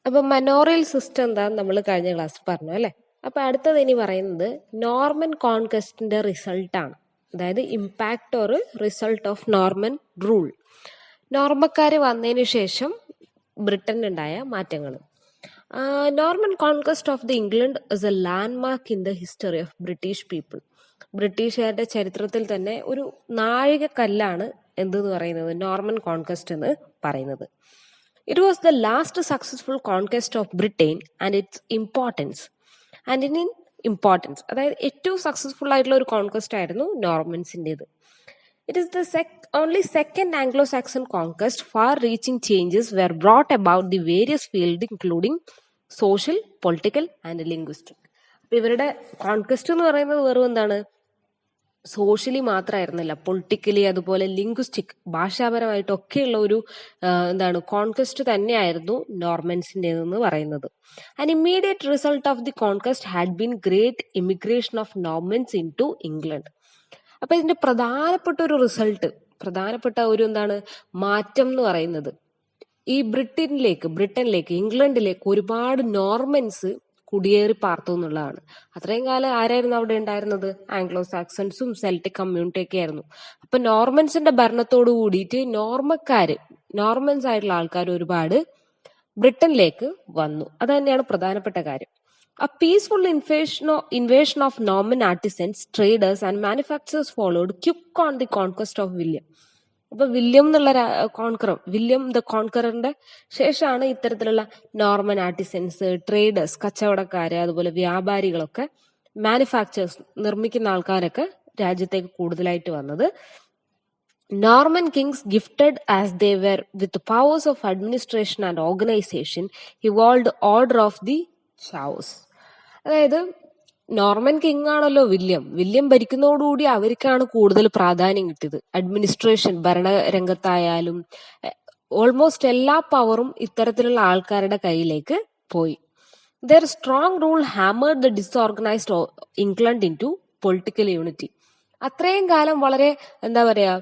അപ്പൊ manorial system എന്താന്ന് നമ്മൾ കഴിഞ്ഞ ക്ലാസ് പറഞ്ഞു അല്ലെ. അപ്പൊ അടുത്തത് ഇനി പറയുന്നത് നോർമൻ കോൺക്വസ്റ്റിന്റെ റിസൾട്ട് ആണ്. അതായത് impact or result of Norman rule. നോർമക്കാര് വന്നതിന് ശേഷം ബ്രിട്ടനിലുണ്ടായ മാറ്റങ്ങൾ. Norman conquest of the England is a landmark in the history of British people. ബ്രിട്ടീഷുകാരുടെ ചരിത്രത്തിൽ തന്നെ ഒരു നാഴികക്കല്ലാണ് എന്തെന്ന് പറയുന്നത് നോർമൻ കോൺക്വസ്റ്റ് എന്ന് പറയുന്നത്. It was the last successful conquest of Britain and its importance. And in importance, അതായത് ഏറ്റവും സക്സസ്ഫുൾ ആയിട്ടുള്ള ഒരു കോൺക്വസ്റ്റ് ആയിരുന്നു നോർമൻസിൻ്റെത്. It is the only second Anglo-Saxon conquest. Far-reaching changes were brought about the various fields including social, political and linguistic. അപ്പോൾ ഇവരുടെ conquest എന്ന് പറയുന്നത് വെറും എന്താണ്, സോഷ്യലി മാത്രമായിരുന്നില്ല, പൊളിറ്റിക്കലി അതുപോലെ ലിംഗ്വിസ്റ്റിക് ഭാഷാപരമായിട്ടൊക്കെയുള്ള ഒരു എന്താണ് കോൺക്വസ്റ്റ് തന്നെയായിരുന്നു നോർമൻസിൻ്റെതെന്ന് പറയുന്നത്. And immediate result of the conquest had been great immigration of Normans into England. അപ്പൊ ഇതിന്റെ പ്രധാനപ്പെട്ട ഒരു റിസൾട്ട്, പ്രധാനപ്പെട്ട ഒരു എന്താണ് മാറ്റം എന്ന് പറയുന്നത്, ഈ ബ്രിട്ടനിലേക്ക് ഇംഗ്ലണ്ടിലേക്ക് ഒരുപാട് നോർമൻസ് കുടിയേറി പാർത്തു എന്നുള്ളതാണ്. അത്രയും കാലം ആരായിരുന്നു അവിടെ ഉണ്ടായിരുന്നത്? ആംഗ്ലോ സാക്സൺസും സെൽറ്റിക് കമ്മ്യൂണിറ്റി ഒക്കെ ആയിരുന്നു. അപ്പൊ നോർമൻസിന്റെ ഭരണത്തോട് കൂടിയിട്ട് നോർമൻസ് ആയിട്ടുള്ള ആൾക്കാർ ഒരുപാട് ബ്രിട്ടനിലേക്ക് വന്നു. അത് തന്നെയാണ് പ്രധാനപ്പെട്ട കാര്യം. A peaceful invasion of Norman artisans, traders and manufacturers followed quick on the conquest of William. അപ്പൊ വില്യം ദ കോൺകററിന്റെ ശേഷമാണ് ഇത്തരത്തിലുള്ള നോർമൻ ആർട്ടിസൻസ്, ട്രേഡേഴ്സ്, കച്ചവടക്കാര്, അതുപോലെ വ്യാപാരികളൊക്കെ, മാനുഫാക്ചേഴ്സ്, നിർമ്മിക്കുന്ന ആൾക്കാരൊക്കെ രാജ്യത്തേക്ക് കൂടുതലായിട്ട് വന്നത്. Norman kings, gifted as they were with powers of administration and organization, evolved order of the chaos. അതായത് നോർമൻ കിങ് ആണല്ലോ വില്യം ഭരിക്കുന്നതോടുകൂടി അവർക്കാണ് കൂടുതൽ പ്രാധാന്യം കിട്ടിയത്. അഡ്മിനിസ്ട്രേഷൻ, ഭരണരംഗത്തായാലും ഓൾമോസ്റ്റ് എല്ലാ പവറും ഇത്തരത്തിലുള്ള ആൾക്കാരുടെ കയ്യിലേക്ക് പോയി. Their strong rule hammered the disorganized England into political unity. അത്രയും കാലം വളരെ എന്താ പറയാ,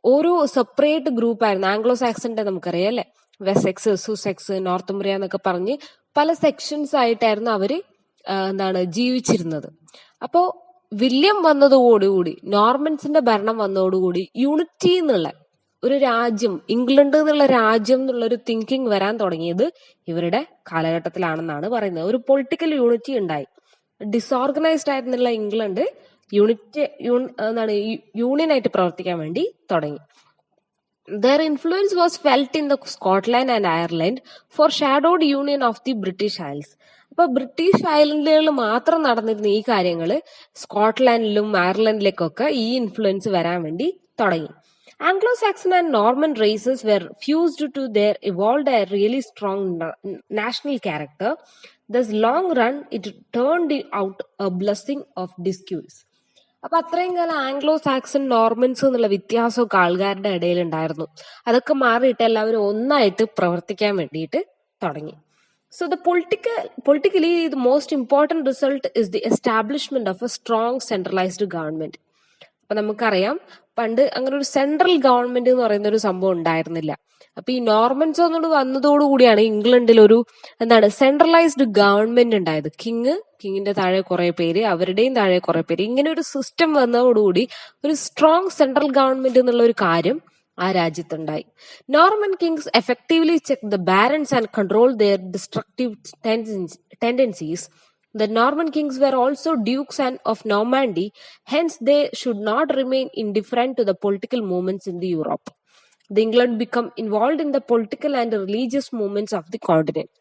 ഒരു സെപ്പറേറ്റ് ഗ്രൂപ്പായിരുന്നു. ആംഗ്ലോ സാക്സന്റെ നമുക്കറിയാം അല്ലെ, വെസെക്സ്, സുസെക്സ്, നോർത്തുംബ്രിയ എന്നൊക്കെ പറഞ്ഞ് പല സെക്ഷൻസ് ആയിട്ടായിരുന്നു അവര് ജീവിച്ചിരുന്നത്. അപ്പോ വില്യം വന്നതോടുകൂടി, നോർമൻസിന്റെ ഭരണം വന്നതോടുകൂടി യൂണിറ്റി എന്നുള്ള ഒരു രാജ്യം, ഇംഗ്ലണ്ട് എന്നുള്ള രാജ്യം എന്നുള്ള ഒരു തിങ്കിങ് വരാൻ തുടങ്ങിയത് ഇവരുടെ കാലഘട്ടത്തിലാണെന്നാണ് പറയുന്നത്. ഒരു പൊളിറ്റിക്കൽ യൂണിറ്റി ഉണ്ടായി. ഡിസോർഗനൈസ്ഡ് ആയിരുന്നുള്ള ഇംഗ്ലണ്ട് യൂണിയൻ ആയിട്ട് പ്രവർത്തിക്കാൻ വേണ്ടി തുടങ്ങി. Their influence was felt in the Scotland and Ireland, foreshadowed union of the British Isles. അപ്പൊ ബ്രിട്ടീഷ് ഐലൻഡുകളിൽ മാത്രം നടന്നിരുന്ന ഈ കാര്യങ്ങള് സ്കോട്ട്ലാൻഡിലും അയർലൻഡിലേക്കൊക്കെ ഈ ഇൻഫ്ലുവൻസ് വരാൻ വേണ്ടി തുടങ്ങി. Anglo Saxon and Norman races were fused together evolved a really strong national character. Thus long run it turned out a blessing of disguise. അപ്പൊ അത്രയും കാലം ആംഗ്ലോ സാക്സൺ, നോർമൻസ് എന്നുള്ള വ്യത്യാസമൊക്കെ ആൾക്കാരുടെ ഇടയിൽ ഉണ്ടായിരുന്നു. അതൊക്കെ മാറിയിട്ട് എല്ലാവരും ഒന്നായിട്ട് പ്രവർത്തിക്കാൻ വേണ്ടിയിട്ട് തുടങ്ങി. So the politically the most important result is the establishment of a strong centralized government. അപ്പൊ നമുക്കറിയാം പണ്ട് അങ്ങനെ ഒരു സെൻട്രൽ ഗവൺമെന്റ് എന്ന് പറയുന്ന ഒരു സംഭവം ഉണ്ടായിരുന്നില്ല. അപ്പൊ ഈ നോർമൻസ് ഒന്നുകൂടി വന്നതോടുകൂടിയാണ് ഇംഗ്ലണ്ടിൽ ഒരു സെൻട്രലൈസ്ഡ് ഗവൺമെന്റ് ഉണ്ടായത്. കിങ്ങിന്റെ താഴെ കുറെ പേര്, അവരുടെയും താഴെ കുറെ പേര്, ഇങ്ങനെ ഒരു സിസ്റ്റം വന്നതോടുകൂടി ഒരു സ്ട്രോങ് സെൻട്രൽ ഗവൺമെന്റ് എന്നുള്ള ഒരു കാര്യം ആ രാജ്യത്തുണ്ടായി. Norman kings effectively check the barons and control their destructive tendencies. The Norman kings were also dukes of Normandy, hence they should not remain indifferent to the political movements in the Europe. The England become involved in the political and religious movements of the continent.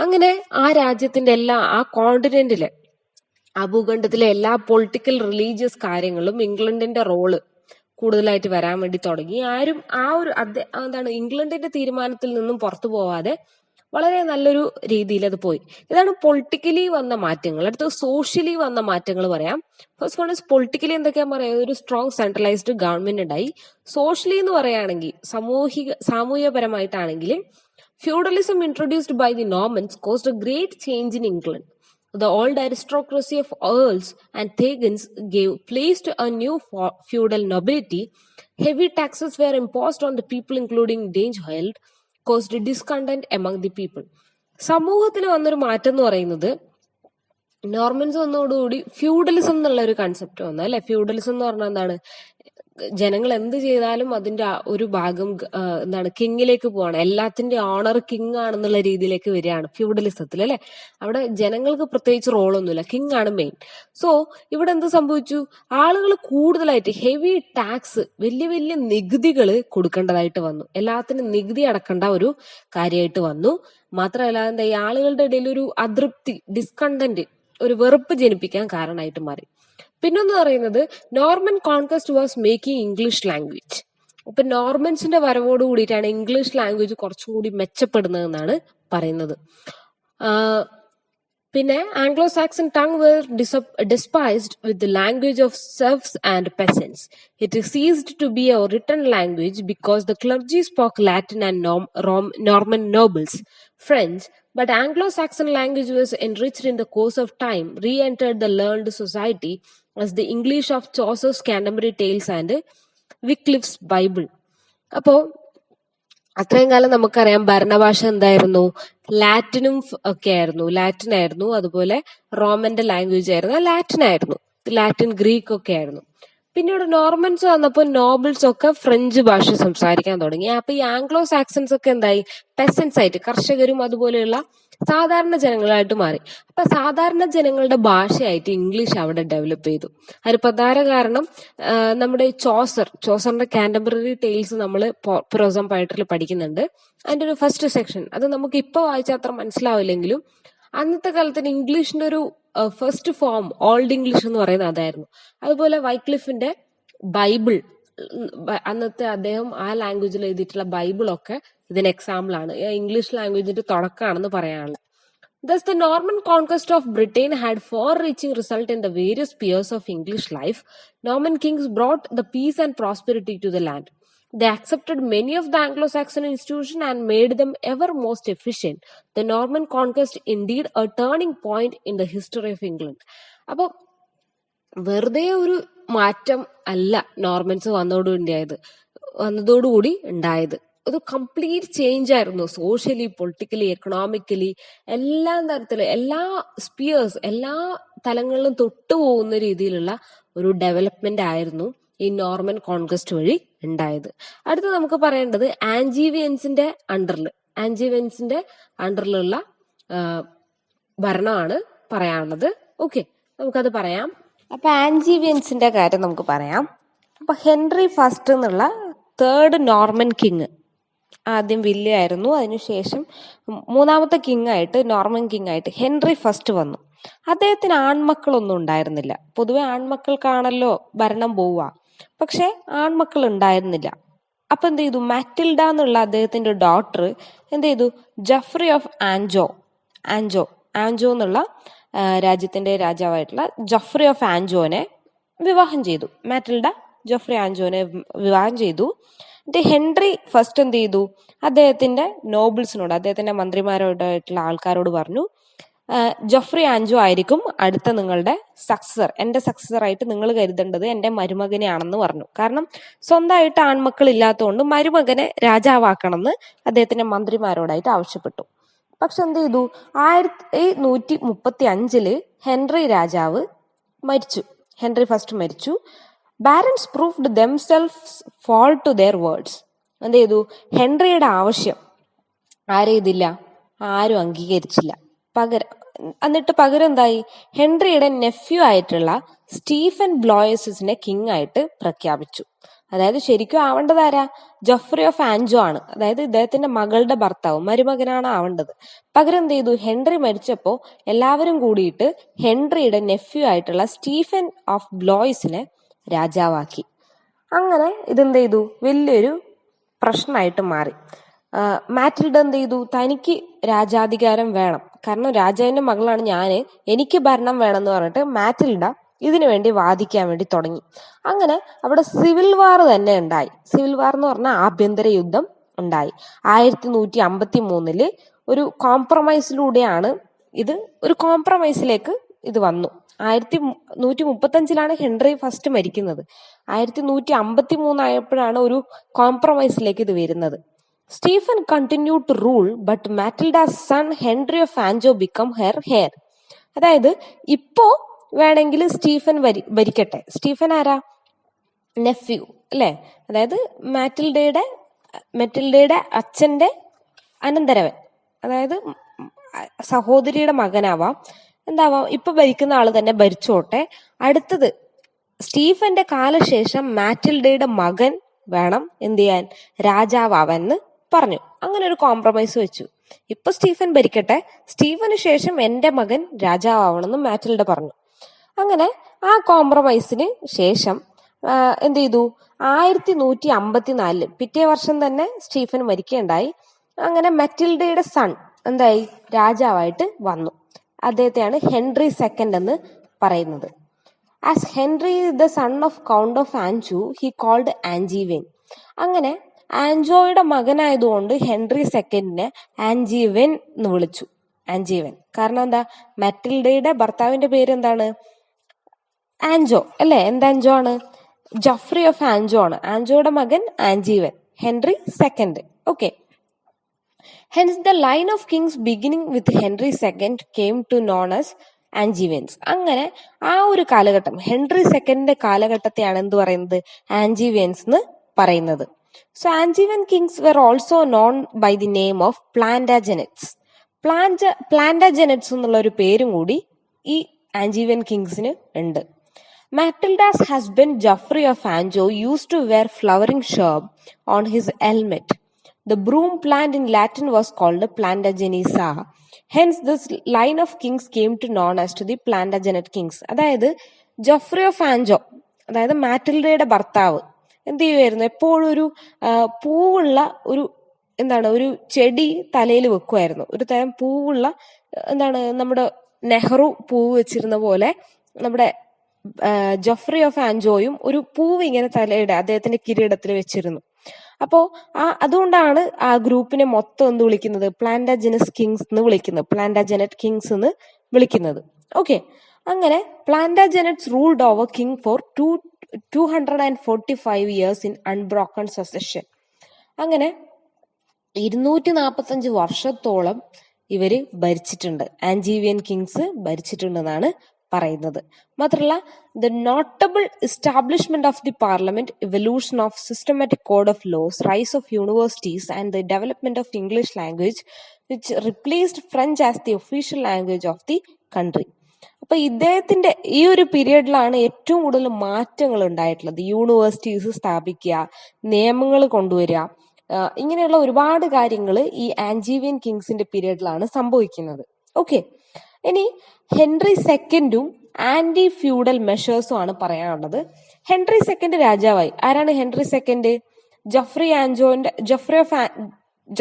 അങ്ങനെ ആ രാജ്യത്തിന്റെ ആ കോണ്ടിനെന്റിലെ, ആ ഭൂഖണ്ഡത്തിലെ എല്ലാ political religious കാര്യങ്ങളും ഇംഗ്ലണ്ടിന്റെ role കൂടുതലായിട്ട് വരാൻ വേണ്ടി തുടങ്ങി. ആരും ഇംഗ്ലണ്ടിന്റെ തീരുമാനത്തിൽ നിന്നും പുറത്തു പോവാതെ വളരെ നല്ലൊരു രീതിയിൽ അത് പോയി. ഇതാണ് പൊളിറ്റിക്കലി വന്ന മാറ്റങ്ങൾ. അടുത്ത സോഷ്യലി വന്ന മാറ്റങ്ങൾ പറയാം. ഫസ്റ്റ് വൺ ഇസ് പൊളിറ്റിക്കലി എന്തൊക്കെയാ പറയുക, ഒരു സ്ട്രോങ് സെൻട്രലൈസ്ഡ് ഗവൺമെന്റ് ഉണ്ടായി. സോഷ്യലി എന്ന് പറയുകയാണെങ്കിൽ സാമൂഹികപരമായിട്ടാണെങ്കിൽ feudalism introduced by the Normans caused a great change in England. The old aristocracy of earls and thegns gave place to a new feudal nobility. Heavy taxes were imposed on the people, including danger caused discontent among the people. സമൂഹത്തിൽ വന്നൊരു മാറ്റം എന്ന് പറയുന്നത് Norman's വന്നതോടുകൂടി feudalism എന്നുള്ള ഒരു concept വന്നു അല്ലെ. ഫ്യൂഡലിസം എന്ന് പറഞ്ഞാൽ എന്താണ്? ജനങ്ങൾ എന്ത് ചെയ്താലും അതിന്റെ ഒരു ഭാഗം എന്താണ്, കിങ്ങിലേക്ക് പോവാണ്. എല്ലാത്തിന്റെ ഓണർ കിങ് ആണെന്നുള്ള രീതിയിലേക്ക് വരികയാണ് ഫ്യൂഡലിസത്തിൽ അല്ലെ. അവിടെ ജനങ്ങൾക്ക് പ്രത്യേകിച്ച് റോളൊന്നുമില്ല, കിങ് ആണ് മെയിൻ. സോ ഇവിടെ എന്ത് സംഭവിച്ചു? ആളുകൾ കൂടുതലായിട്ട് ഹെവി ടാക്സ്, വലിയ വലിയ നികുതികൾ കൊടുക്കേണ്ടതായിട്ട് വന്നു. എല്ലാത്തിനും നികുതി അടക്കേണ്ട ഒരു കാര്യമായിട്ട് വന്നു. മാത്രമല്ല എന്താ, ഈ ആളുകളുടെ ഇടയിൽ ഒരു അതൃപ്തി, ഡിസ്കണ്ടന്റ്, ഒരു വെറുപ്പ് ജനിപ്പിക്കാൻ കാരണമായിട്ട് മാറി. പിന്നൊന്ന് പറയുന്നത് Norman conquest was making English language. അപ്പൊ നോർമൻസിന്റെ വരവോട് കൂടിയിട്ടാണ് ഇംഗ്ലീഷ് ലാംഗ്വേജ് കുറച്ചും കൂടി മെച്ചപ്പെടുന്നതെന്നാണ് പറയുന്നത്. പിന്നെ Anglo Saxon tongue were despised with the language of serfs and peasants. It ceased to be a written language because the clergy spoke Latin and Norman nobles French, but Anglo-Saxon language was enriched in the course of time, re-entered the learned society as the English of Chaucer's Canterbury Tales and Wycliffe's Bible. അപ്പോ അത്രയും കാലം നമുക്കറിയാം ഭരണഭാഷ എന്തായിരുന്നു? ലാറ്റിനും ഒക്കെ ആയിരുന്നു. Latin ആയിരുന്നു, അതുപോലെ റോമന്റെ language ആയിരുന്നു ലാറ്റിൻ ആയിരുന്നു, ലാറ്റിൻ ഗ്രീക്ക് ഒക്കെ ആയിരുന്നു. പിന്നീട് നോർമൻസ് വന്നപ്പോൾ നോബിൾസ് ഒക്കെ ഫ്രഞ്ച് ഭാഷ സംസാരിക്കാൻ തുടങ്ങി. അപ്പൊ ഈ ആംഗ്ലോ സാക്സൺസ് ഒക്കെ എന്തായി? പെസൻസ് ആയിട്ട്, കർഷകരും അതുപോലെയുള്ള സാധാരണ ജനങ്ങളായിട്ട് മാറി. അപ്പൊ സാധാരണ ജനങ്ങളുടെ ഭാഷയായിട്ട് ഇംഗ്ലീഷ് അവിടെ ഡെവലപ്പ് ചെയ്തു. അതിന് പ്രധാന കാരണം നമ്മുടെ ചോസറിന്റെ കാന്റർബറി ടെയിൽസ് നമ്മൾ പ്രോസം പോയട്രിയിൽ പഠിക്കുന്നുണ്ട്. അതിന്റെ ഒരു ഫസ്റ്റ് സെക്ഷൻ അത് നമുക്ക് ഇപ്പൊ വായിച്ചാൽ അത്ര മനസ്സിലാവില്ലെങ്കിലും അന്നത്തെ കാലത്തിന് ഇംഗ്ലീഷിന്റെ ഒരു ഫസ്റ്റ് ഫോം ഓൾഡ് ഇംഗ്ലീഷ് എന്ന് പറയുന്നത് അതായിരുന്നു. അതുപോലെ വൈക്ലിഫിന്റെ ബൈബിൾ, അന്നത്തെ അദ്ദേഹം ആ ലാംഗ്വേജിൽ എഴുതിയിട്ടുള്ള ബൈബിൾ ഒക്കെ ഇതിന് എക്സാമ്പിൾ ആണ്. ഇംഗ്ലീഷ് ലാംഗ്വേജിന്റെ തുടക്കമാണെന്ന് പറയാനുള്ളത്. Thus, the Norman conquest of Britain had far-reaching result in the various spheres of English life. Norman kings brought the peace and prosperity to the land. They accepted many of the Anglo-Saxon institutions and made them ever most efficient. The Norman conquest indeed a turning point in the history of England. അപ്പോൾ വെറുതെ ഒരു മാറ്റം അല്ല Norman's വന്നതോടുകൂടി ഉണ്ടായത്. ഒരു complete change ആയിരുന്നു. Socially, politically, economically, എല്ലാ തരത്തിലും, എല്ലാ സ്പിയേഴ്സ്, എല്ലാ തലങ്ങളിലും തൊട്ടുപോകുന്ന രീതിയിലുള്ള ഒരു ഡെവലപ്മെന്റ് ആയിരുന്നു ഈ നോർമൻ കോൺക്വസ്റ്റ് വഴി ഉണ്ടായത്. അടുത്ത് നമുക്ക് പറയേണ്ടത് ആൻജീവിയൻസിന്റെ അണ്ടറിലുള്ള ഭരണമാണ് പറയാനുള്ളത്. ഓക്കെ, നമുക്കത് പറയാം. അപ്പൊ ആൻജീവിയൻസിന്റെ കാര്യം നമുക്ക് പറയാം. അപ്പൊ ഹെൻറി ഫസ്റ്റ് എന്നുള്ള തേർഡ് നോർമൻ കിങ്, ആദ്യം വില്യം ആയിരുന്നു, അതിനുശേഷം മൂന്നാമത്തെ നോർമൻ കിങ് ആയിട്ട് ഹെൻറി ഫസ്റ്റ് വന്നു. അദ്ദേഹത്തിന് ആൺമക്കളൊന്നും ഉണ്ടായിരുന്നില്ല. പൊതുവെ ആൺമക്കൾക്കാണല്ലോ ഭരണം പോവുക, പക്ഷെ ആൺമക്കൾ ഉണ്ടായിരുന്നില്ല. അപ്പൊ എന്ത് ചെയ്തു? മാറ്റിൽഡ എന്നുള്ള അദ്ദേഹത്തിന്റെ ഡോട്ടർ എന്ത് ചെയ്തു? ജഫ്രി ഓഫ് ആൻജോ എന്നുള്ള രാജ്യത്തിന്റെ രാജാവായിട്ടുള്ള ജഫ്രി ഓഫ് ആൻജോനെ വിവാഹം ചെയ്തു. മാറ്റിൽഡ ജഫ്രി ആൻജോനെ വിവാഹം ചെയ്തു. ഹെൻറി ഫസ്റ്റ് എന്ത് ചെയ്തു? അദ്ദേഹത്തിന്റെ നോബിൾസിനോട്, അദ്ദേഹത്തിന്റെ മന്ത്രിമാരോടായിട്ടുള്ള ആൾക്കാരോട് പറഞ്ഞു, ജഫ്രി ആൻജോ ആയിരിക്കും അടുത്ത നിങ്ങളുടെ സക്സസർ, എന്റെ സക്സസർ ആയിട്ട് നിങ്ങൾ കരുതേണ്ടത് എന്റെ മരുമകനെയാണെന്ന് പറഞ്ഞു. കാരണം സ്വന്തമായിട്ട് ആൺമക്കൾ ഇല്ലാത്തതുകൊണ്ട് മരുമകനെ രാജാവാക്കണം എന്ന് അദ്ദേഹത്തിന്റെ മന്ത്രിമാരോടായിട്ട് ആവശ്യപ്പെട്ടു. പക്ഷെ എന്ത് ചെയ്തു? 1135 ഹെൻറി ഫസ്റ്റ് മരിച്ചു. Barons proved themselves fall to their words. എന്ത് ചെയ്തു? ഹെൻറിയുടെ ആവശ്യം ആരും അംഗീകരിച്ചില്ല. പകരം എന്തായി? ഹെൻറിയുടെ നെഫ്യൂ ആയിട്ടുള്ള സ്റ്റീഫൻ ബ്ലോയസിനെ കിങ് ആയിട്ട് പ്രഖ്യാപിച്ചു. അതായത് ശരിക്കും ആവേണ്ടത് ആരാ? ജഫ്രി ഓഫ് ആൻജോ ആണ്. അതായത് ഇദ്ദേഹത്തിന്റെ മകളുടെ ഭർത്താവ്, മരുമകനാണ് ആവേണ്ടത്. പകരം എന്ത് ചെയ്തു? ഹെൻറി മരിച്ചപ്പോ എല്ലാവരും കൂടിയിട്ട് ഹെൻറിയുടെ നെഫ്യൂ ആയിട്ടുള്ള സ്റ്റീഫൻ ഓഫ് ബ്ലോയ്സിനെ രാജാവാക്കി. അങ്ങനെ ഇതെന്ത് ചെയ്തു? വലിയൊരു പ്രശ്നമായിട്ട് മാറി. മാറ്റിൽഡ എന്ത് ചെയ്തു? തനിക്ക് രാജാധികാരം വേണം, കാരണം രാജാവിന്റെ മകളാണ് ഞാന്, എനിക്ക് ഭരണം വേണം എന്ന് പറഞ്ഞിട്ട് മാറ്റിൽഡ ഇതിനു വേണ്ടി വാദിക്കാൻ വേണ്ടി തുടങ്ങി. അങ്ങനെ അവിടെ സിവിൽ വാർ തന്നെ ഉണ്ടായി. സിവിൽ വാർ എന്ന് പറഞ്ഞാൽ ആഭ്യന്തര യുദ്ധം ഉണ്ടായി. 1153 ഒരു കോംപ്രമൈസിലൂടെയാണ് ഒരു കോംപ്രമൈസിലേക്ക് ഇത് വന്നു. 1135 ഹെൻറി ഫസ്റ്റ് മരിക്കുന്നത്. 1153 ആയപ്പോഴാണ് ഒരു കോംപ്രമൈസിലേക്ക് ഇത് വരുന്നത്. Stephen continued to rule, but Matilda's son Henry of Anjou became her heir. അതായത് ഇപ്പോ വേണമെങ്കിൽ സ്റ്റീഫൻ ഭരിക്കട്ടെ. സ്റ്റീഫൻ ആരാ? നെഫ്യൂ അല്ലെ, അതായത് മെറ്റിൽഡയുടെ അച്ഛന്റെ അനന്തരവൻ, അതായത് സഹോദരിയുടെ മകനാവാം, എന്താവാം, ഇപ്പൊ ഭരിക്കുന്ന ആള് തന്നെ ഭരിച്ചോട്ടെ. അടുത്തത് സ്റ്റീഫന്റെ കാലശേഷം മാറ്റിൽഡയുടെ മകൻ വേണം എന്ത് ചെയ്യാൻ, രാജാവാന്ന് പറഞ്ഞു. അങ്ങനെ ഒരു കോംപ്രമൈസ് വെച്ചു. ഇപ്പൊ സ്റ്റീഫൻ ഭരിക്കട്ടെ, സ്റ്റീഫന് ശേഷം എന്റെ മകൻ രാജാവണമെന്ന് മാറ്റിൽഡ പറഞ്ഞു. അങ്ങനെ ആ കോംപ്രമൈസിന് ശേഷം എന്ത് ചെയ്തു, 1154 പിറ്റേ വർഷം തന്നെ സ്റ്റീഫൻ മരിക്കുകയുണ്ടായി. അങ്ങനെ മറ്റിൽഡയുടെ സൺ എന്തായി, രാജാവായിട്ട് വന്നു. അദ്ദേഹത്തെയാണ് ഹെൻറി സെക്കൻഡ് എന്ന് പറയുന്നത്. As Henry the son of count of Anjou he called Angevin. അങ്ങനെ ആൻജോയുടെ മകനായതുകൊണ്ട് ഹെൻറി സെക്കൻഡിനെ ആൻജീവൻ എന്ന് വിളിച്ചു. ആൻജീവൻ കാരണം എന്താ, മറ്റിൽഡയുടെ ഭർത്താവിന്റെ പേര് എന്താണ്, ആൻജോ അല്ലെ. എന്താൻജോ ആണ്? ജഫ്രി ഓഫ് ആൻജോ ആണ്. ആൻജോയുടെ മകൻ Angevin, Henry second. Okay. Hence the line of kings beginning with Henry second came to known as Angevins. അങ്ങനെ ആ ഒരു കാലഘട്ടം, ഹെൻറി സെക്കൻഡിന്റെ കാലഘട്ടത്തെയാണ് എന്ത് പറയുന്നത്, ആൻജീവൻസ് എന്ന് പറയുന്നത്. So Angevin kings were also known by the name of Plantagenets. Plantagenets എന്നുള്ള ഒരു പേരും കൂടി ഈ ആൻജീവൻ കിങ്സിന് ഉണ്ട്. Matilda's husband Geoffrey of Anjou used to wear flowering shrub on his helmet. The broom plant in Latin was called Plantagenesa. Hence, this line of kings came to known as to the Plantagenet kings. അതായത് Joffrey of Anjo, അതായത് മാറ്റിൽഡയുടെ ഭർത്താവ് എന്ത് ചെയ്യുമായിരുന്നു, എപ്പോഴും ഒരു പൂവുള്ള ഒരു ചെടി തലയിൽ വെക്കുമായിരുന്നു. ഒരു തരം പൂവുള്ള നമ്മുടെ നെഹ്റു പൂവ് വെച്ചിരുന്ന പോലെ നമ്മുടെ ജോഫ്രി ഓഫ് ആൻജോയും ഒരു പൂവ് ഇങ്ങനെ തലയുടെ അദ്ദേഹത്തിന്റെ കിരീടത്തിൽ വെച്ചിരുന്നു. അപ്പോ അതുകൊണ്ടാണ് ആ ഗ്രൂപ്പിനെ മൊത്തം എന്ത് വിളിക്കുന്നത്, പ്ലാന്റാജെനസ് കിങ്സ് എന്ന് വിളിക്കുന്നത്, പ്ലാന്റാജെനറ്റ് കിങ്സ് എന്ന് വിളിക്കുന്നത്. ഓക്കെ. അങ്ങനെ Plantagenets ruled over king for 245 years in unbroken succession. അങ്ങനെ 245 വർഷത്തോളം ഇവര് ഭരിച്ചിട്ടുണ്ട്, ആൻജീവിയൻ കിങ്സ് ഭരിച്ചിട്ടുണ്ടെന്നാണ് പറയുന്നത്. മാത്രമല്ല, the notable establishment of the parliament, evolution of systematic code of laws, rise of universities and the development of English language which replaced French as the official language of the country. അപ്പൊ ഇദ്ദേഹത്തിന്റെ ഈ ഒരു പീരിയഡിലാണ് ഏറ്റവും കൂടുതൽ മാറ്റങ്ങൾ ഉണ്ടായിട്ടുള്ളത്. Universities സ്ഥാപിക്കുക, നിയമങ്ങൾ കൊണ്ടുവരിക, ഇങ്ങനെയുള്ള ഒരുപാട് കാര്യങ്ങൾ ഈ ആൻജീവിയൻ കിങ്സിന്റെ പീരിയഡിലാണ് സംഭവിക്കുന്നത്. ഓക്കെ. ഇനി ഹെൻറി സെക്കൻഡും ആന്റി ഫ്യൂഡൽ മെഷേഴ്സും ആണ് പറയാനുള്ളത്. ഹെൻറി സെക്കൻഡ് രാജാവായി. ആരാണ് ഹെൻറി സെക്കൻഡ്?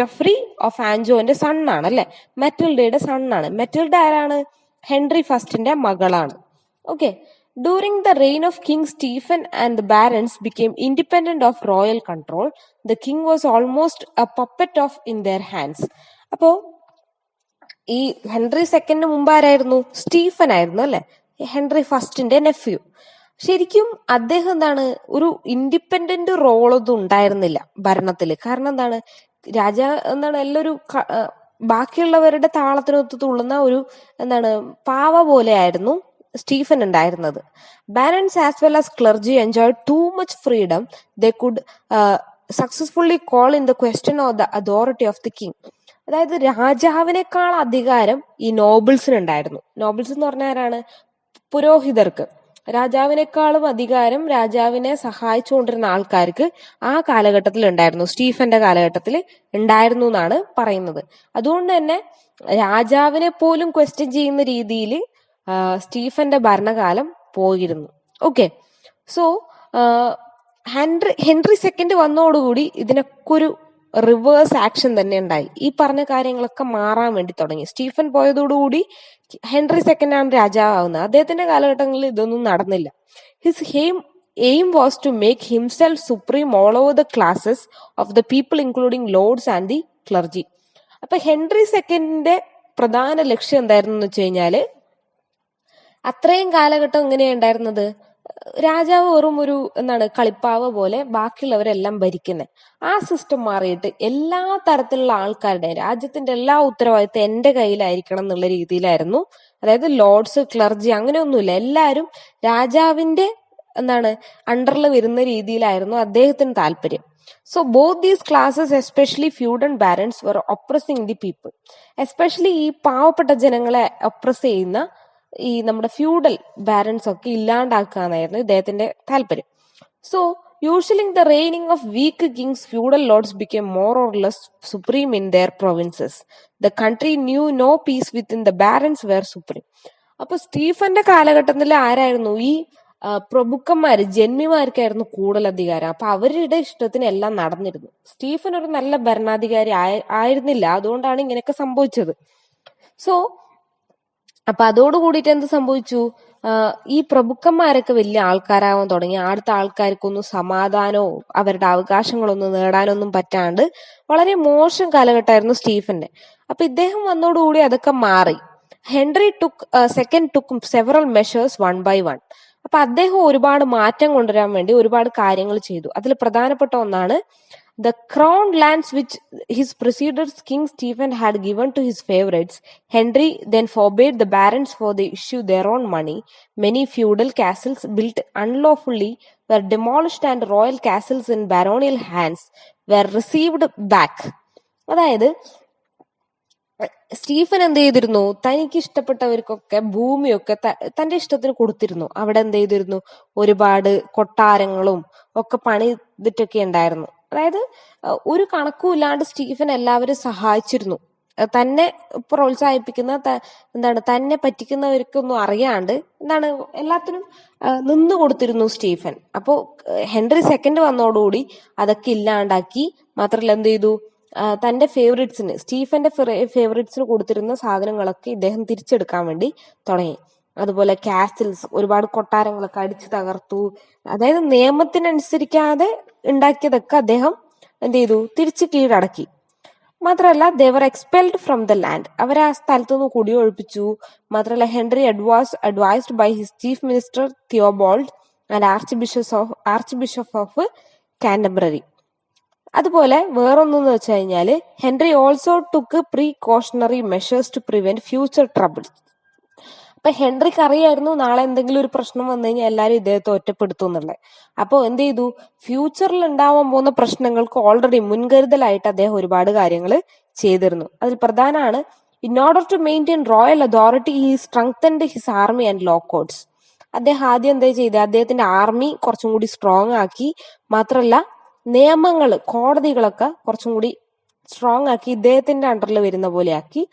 ജഫ്രി ഓഫ് ആൻജോന്റെ സണ്ണാണ് അല്ലെ, മെറ്റിൽഡയുടെ സണ്ണാണ്. മെറ്റിൽഡ ആരാണ്? ഹെൻറി ഫസ്റ്റിന്റെ മകളാണ്. Okay. During the reign of king Stephen and the barons became independent of royal control. The king was almost A puppet of in there hands. അപ്പോ ഈ Henry സെക്കൻഡിന് മുമ്പ് ആരായിരുന്നു? Stephen ആയിരുന്നു അല്ലെ, Henry ഫസ്റ്റിന്റെ nephew. ശരിക്കും അദ്ദേഹം ഒരു ഇൻഡിപെൻഡന്റ് റോളൊന്നും ഉണ്ടായിരുന്നില്ല ഭരണത്തില്. കാരണം എല്ലാവരും ബാക്കിയുള്ളവരുടെ താളത്തിനൊത്ത് തുള്ളുന്ന ഒരു പാവ പോലെയായിരുന്നു സ്റ്റീഫൻ ഉണ്ടായിരുന്നത്. Barons as well as clergy enjoy too much freedom. They could successfully call in the question of the authority of the king. അതായത് രാജാവിനേക്കാൾ അധികാരം ഈ നോബിൾസിന് ഉണ്ടായിരുന്നു. നോബിൾസ് എന്ന് പറഞ്ഞാൽ ആരാണ്? പുരോഹിതർക്ക്. രാജാവിനേക്കാളും അധികാരം രാജാവിനെ സഹായിച്ചുകൊണ്ടിരുന്ന ആൾക്കാർക്ക് ആ കാലഘട്ടത്തിൽ ഉണ്ടായിരുന്നു, സ്റ്റീഫന്റെ കാലഘട്ടത്തിൽ ഉണ്ടായിരുന്നു എന്നാണ് പറയുന്നത്. അതുകൊണ്ട് തന്നെ രാജാവിനെ പോലും ക്വസ്റ്റ്യൻ ചെയ്യുന്ന രീതിയിൽ സ്റ്റീഫന്റെ ഭരണകാലം പോയിരുന്നു. ഓക്കെ. സോ ഹെൻറി സെക്കൻഡ് വന്നതോടുകൂടി ഇതിനൊക്കെ ഒരു റിവേഴ്സ് ആക്ഷൻ തന്നെ ഉണ്ടായി. ഈ പറഞ്ഞ കാര്യങ്ങളൊക്കെ മാറാൻ വേണ്ടി തുടങ്ങി. സ്റ്റീഫൻ പോയതോടുകൂടി ഹെൻറി സെക്കൻഡ് ആണ് രാജാവുന്നത്. അദ്ദേഹത്തിന്റെ കാലഘട്ടങ്ങളിൽ ഇതൊന്നും നടന്നില്ല. His aim was to make himself supreme all over the classes of the people including lords and the clergy. അപ്പൊ ഹെൻറി സെക്കൻഡിന്റെ പ്രധാന ലക്ഷ്യം എന്തായിരുന്നു എന്ന് വെച്ച് കഴിഞ്ഞാല്, അത്രയും കാലഘട്ടം എങ്ങനെയാ ഉണ്ടായിരുന്നത്? രാജാവ് വെറും ഒരു കളിപ്പാവ പോലെ ബാക്കിയുള്ളവരെല്ലാം ഭരിക്കുന്നത്. ആ സിസ്റ്റം മാറിയിട്ട് എല്ലാ തരത്തിലുള്ള ആൾക്കാരുടെ രാജ്യത്തിന്റെ എല്ലാ ഉത്തരവാദിത്തം എന്റെ കയ്യിലായിരിക്കണം എന്നുള്ള രീതിയിലായിരുന്നു. അതായത് ലോർഡ്സ്, ക്ലർജി അങ്ങനെയൊന്നുമില്ല, എല്ലാവരും രാജാവിന്റെ അണ്ടറിൽ വരുന്ന രീതിയിലായിരുന്നു അദ്ദേഹത്തിന് താല്പര്യം. So both these classes, especially feud and barons, were oppressing the people. Especially ഈ പാവപ്പെട്ട ജനങ്ങളെ ഒപ്രസ് ചെയ്യുന്ന ഈ നമ്മുടെ ഫ്യൂഡൽ ബാരൻസ് ഒക്കെ ഇല്ലാണ്ടാക്കുക എന്നായിരുന്നു ഇദ്ദേഹത്തിന്റെ താല്പര്യം. So usually in the reigning of weak kings, feudal lords became more or less supreme in their provinces. The country knew no peace within the barons were supreme. അപ്പൊ സ്റ്റീഫന്റെ കാലഘട്ടത്തിൽ ആരായിരുന്നു? ഈ പ്രഭുക്കന്മാര്, ജന്മിമാർക്കായിരുന്നു കൂടുതൽ അധികാരം. അപ്പൊ അവരുടെ ഇഷ്ടത്തിന് എല്ലാം നടന്നിരുന്നു. സ്റ്റീഫൻ ഒരു നല്ല ഭരണാധികാരി ആയിരുന്നില്ല, അതുകൊണ്ടാണ് ഇങ്ങനെയൊക്കെ സംഭവിച്ചത്. സോ അപ്പൊ അതോട് കൂടിയിട്ട് എന്ത് സംഭവിച്ചു? ഈ പ്രഭുക്കന്മാരൊക്കെ വലിയ ആൾക്കാരാവാൻ തുടങ്ങി. അടുത്ത ആൾക്കാർക്കൊന്നും സമാധാനവും അവരുടെ അവകാശങ്ങളൊന്നും നേടാനൊന്നും പറ്റാണ്ട് വളരെ മോശം കാലഘട്ടമായിരുന്നു സ്റ്റീഫന്റെ. അപ്പൊ ഇദ്ദേഹം വന്നോടുകൂടി അതൊക്കെ മാറി. Henry second took several measures one by one. അപ്പൊ അദ്ദേഹം ഒരുപാട് മാറ്റം കൊണ്ടുവരാൻ വേണ്ടി ഒരുപാട് കാര്യങ്ങൾ ചെയ്തു. അതിൽ പ്രധാനപ്പെട്ട ഒന്നാണ് the crown lands which his predecessor King Stephen had given to his favorites. Henry then forbade the barons for they issue their own money. Many feudal castles built unlawfully were demolished and royal castles in baronial hands were received back. അതായത് Stephen എന്ത് ചെയ്തിരുന്നു? തനിക്ക് ഇഷ്ടപ്പെട്ടവർക്കൊക്കെ ഭൂമിയൊക്കെ തന്റെ ഇഷ്ടത്തിന് കൊടുത്തിരുന്നു. അവിടെ എന്ത് ചെയ്തിരുന്നു? ഒരുപാട് കൊട്ടാരങ്ങളും ഒക്കെ പണിതിട്ടൊക്കെ ഉണ്ടായിരുന്നു. അതായത് ഒരു കണക്കും ഇല്ലാണ്ട് സ്റ്റീഫൻ എല്ലാവരും സഹായിച്ചിരുന്നു. തന്നെ പ്രോത്സാഹിപ്പിക്കുന്ന തന്നെ പറ്റിക്കുന്നവർക്കൊന്നും അറിയാണ്ട് എല്ലാത്തിനും നിന്നു കൊടുത്തിരുന്നു സ്റ്റീഫൻ. അപ്പോ ഹെൻറി സെക്കൻഡ് വന്നതോടുകൂടി അതൊക്കെ ഇല്ലാണ്ടാക്കി. മാത്രമല്ല എന്ത് ചെയ്തു? തന്റെ ഫേവറേറ്റ്സിന്, സ്റ്റീഫന്റെ ഫേവറേറ്റ്സിന് കൊടുത്തിരുന്ന സാധനങ്ങളൊക്കെ ഇദ്ദേഹം തിരിച്ചെടുക്കാൻ വേണ്ടി തുടങ്ങി. അതുപോലെ കാസിൽസ്, ഒരുപാട് കൊട്ടാരങ്ങളൊക്കെ അടിച്ചു തകർത്തു. അതായത് നിയമത്തിനനുസരിക്കാതെ ഉണ്ടാക്കിയതൊക്കെ അദ്ദേഹം എന്ത് ചെയ്തു? തിരിച്ച് കീഴടക്കി. മാത്രമല്ല they were expelled from the land, അവരെ ആ സ്ഥലത്തുനിന്ന് കുടിയൊഴിപ്പിച്ചു. മാത്രമല്ല Henry advised by his chief minister Theobald and archbishop of Canterbury. അതുപോലെ വേറൊന്നെന്ന് വെച്ച് കഴിഞ്ഞാല് Henry also took precautionary measures to prevent future troubles. അപ്പൊ ഹെൻറിക്ക് അറിയായിരുന്നു നാളെ എന്തെങ്കിലും ഒരു പ്രശ്നം വന്നു കഴിഞ്ഞാൽ എല്ലാവരും ഇദ്ദേഹത്തെ ഒറ്റപ്പെടുത്തും എന്നുള്ളത്. അപ്പൊ എന്ത് ചെയ്തു? ഫ്യൂച്ചറിൽ ഉണ്ടാവാൻ പോകുന്ന പ്രശ്നങ്ങൾക്ക് ഓൾറെഡി മുൻകരുതലായിട്ട് അദ്ദേഹം ഒരുപാട് കാര്യങ്ങൾ ചെയ്തിരുന്നു. അതിൽ പ്രധാനമാണ് in order to maintain royal authority he strengthened his army and law codes. അദ്ദേഹം ആദ്യം എന്താ ചെയ്തത്? അദ്ദേഹത്തിന്റെ ആർമി കുറച്ചും കൂടി സ്ട്രോങ് ആക്കി. മാത്രമല്ല നിയമങ്ങൾ, കോടതികളൊക്കെ കുറച്ചും കൂടി സ്ട്രോങ് ആക്കി, ഇദ്ദേഹത്തിന്റെ അണ്ടറിൽ വരുന്ന പോലെ ആക്കി.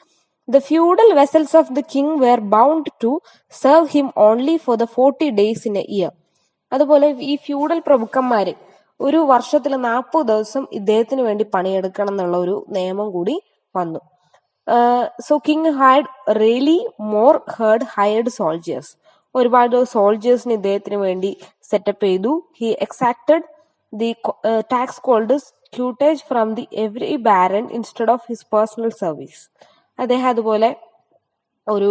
The feudal vassals of the king were bound to serve him only for the 40 days in a year. അതുപോലെ ഈ ഫ്യൂഡൽ പ്രഭുക്കന്മാര് ഒരു വർഷത്തിൽ 40 ദിവസം ഇദ്ദേഹത്തിന് വേണ്ടി പണിയെടുക്കണം എന്നുള്ള ഒരു നിയമം കൂടി വന്നു. So king had really more hired soldiers. ഒരുപാട് സോൾജേഴ്സിന് ഇദ്ദേഹത്തിന് വേണ്ടി സെറ്റപ്പ് ചെയ്തു. He exacted the tax called cutage from the every baron instead of his personal service. അദ്ദേഹം അതുപോലെ ഒരു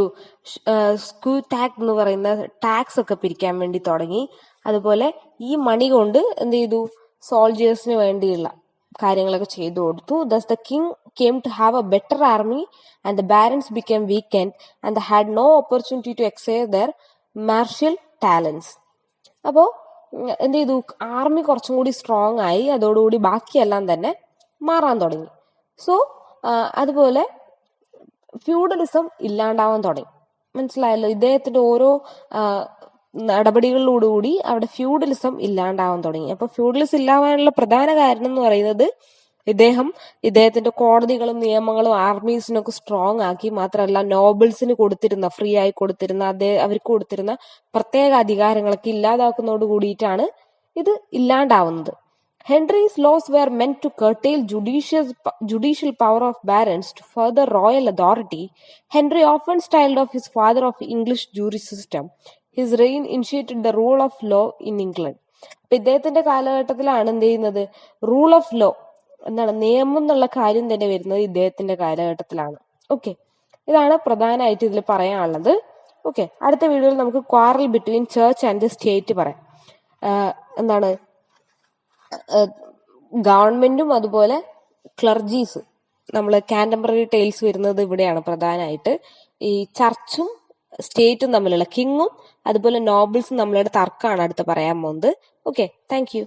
സ്ക്യൂ ടാക്സ് എന്ന് പറയുന്ന ടാക്സ് ഒക്കെ പിരിക്കാൻ വേണ്ടി തുടങ്ങി. അതുപോലെ ഈ മണി കൊണ്ട് എന്ത് ചെയ്തു? സോൾജേഴ്സിന് വേണ്ടിയുള്ള കാര്യങ്ങളൊക്കെ ചെയ്തു കൊടുത്തു. Thus the king came to have a better army and the barons became weakened and they had no opportunity to exercise their martial talents. അപ്പോ എന്ത് ചെയ്തു? ആർമി കുറച്ചും കൂടി സ്ട്രോങ് ആയി. അതോടുകൂടി ബാക്കിയെല്ലാം തന്നെ മാറാൻ തുടങ്ങി. സോ അതുപോലെ ഫ്യൂഡലിസം ഇല്ലാണ്ടാവാൻ തുടങ്ങി. മനസ്സിലായല്ലോ? ഇദ്ദേഹത്തിന്റെ ഓരോ നടപടികളിലോടുകൂടി അവിടെ ഫ്യൂഡലിസം ഇല്ലാണ്ടാവാൻ തുടങ്ങി. അപ്പൊ ഫ്യൂഡലിസം ഇല്ലാവാനുള്ള പ്രധാന കാരണം എന്ന് പറയുന്നത് ഇദ്ദേഹത്തിന്റെ കോടതികളും നിയമങ്ങളും ആർമീസിനൊക്കെ സ്ട്രോങ് ആക്കി. മാത്രമല്ല നോബിൾസിന് കൊടുത്തിരുന്ന, ഫ്രീ ആയി കൊടുത്തിരുന്ന, അവർക്ക് കൊടുത്തിരുന്ന പ്രത്യേക അധികാരങ്ങളൊക്കെ ഇല്ലാതാക്കുന്നതോട് കൂടിയിട്ടാണ് ഇത് ഇല്ലാണ്ടാവുന്നത്. Henry's laws were meant to curtail judicial power of barons to further royal authority. Henry often styled of his father of English jury system. His reign initiated the rule of law in England. അപ്പൊ ഇദ്ദേഹത്തിന്റെ കാലഘട്ടത്തിലാണ് എന്ത് ചെയ്യുന്നത്? Rule of law, നിയമം എന്നുള്ള കാര്യം തന്നെ വരുന്നത് ഇദ്ദേഹത്തിന്റെ കാലഘട്ടത്തിലാണ്. ഓക്കെ, ഇതാണ് പ്രധാനമായിട്ട് ഇതിൽ പറയാനുള്ളത്. ഓക്കെ, അടുത്ത വീഡിയോയിൽ നമുക്ക് quarrel between church and state പറയാം. എന്താണ് ഗവൺമെന്റും അതുപോലെ ക്ലർജീസ്, നമ്മൾ കാന്റംബററി ടെയിൽസ് വരുന്നത് ഇവിടെയാണ് പ്രധാനമായിട്ട്. ഈ ചർച്ചും സ്റ്റേറ്റും തമ്മിലുള്ള, കിങ്ങും അതുപോലെ നോബിൾസും തമ്മിലുള്ള തർക്കമാണ് അടുത്ത് പറയാൻ പോകുന്നത്. Okay, thank you.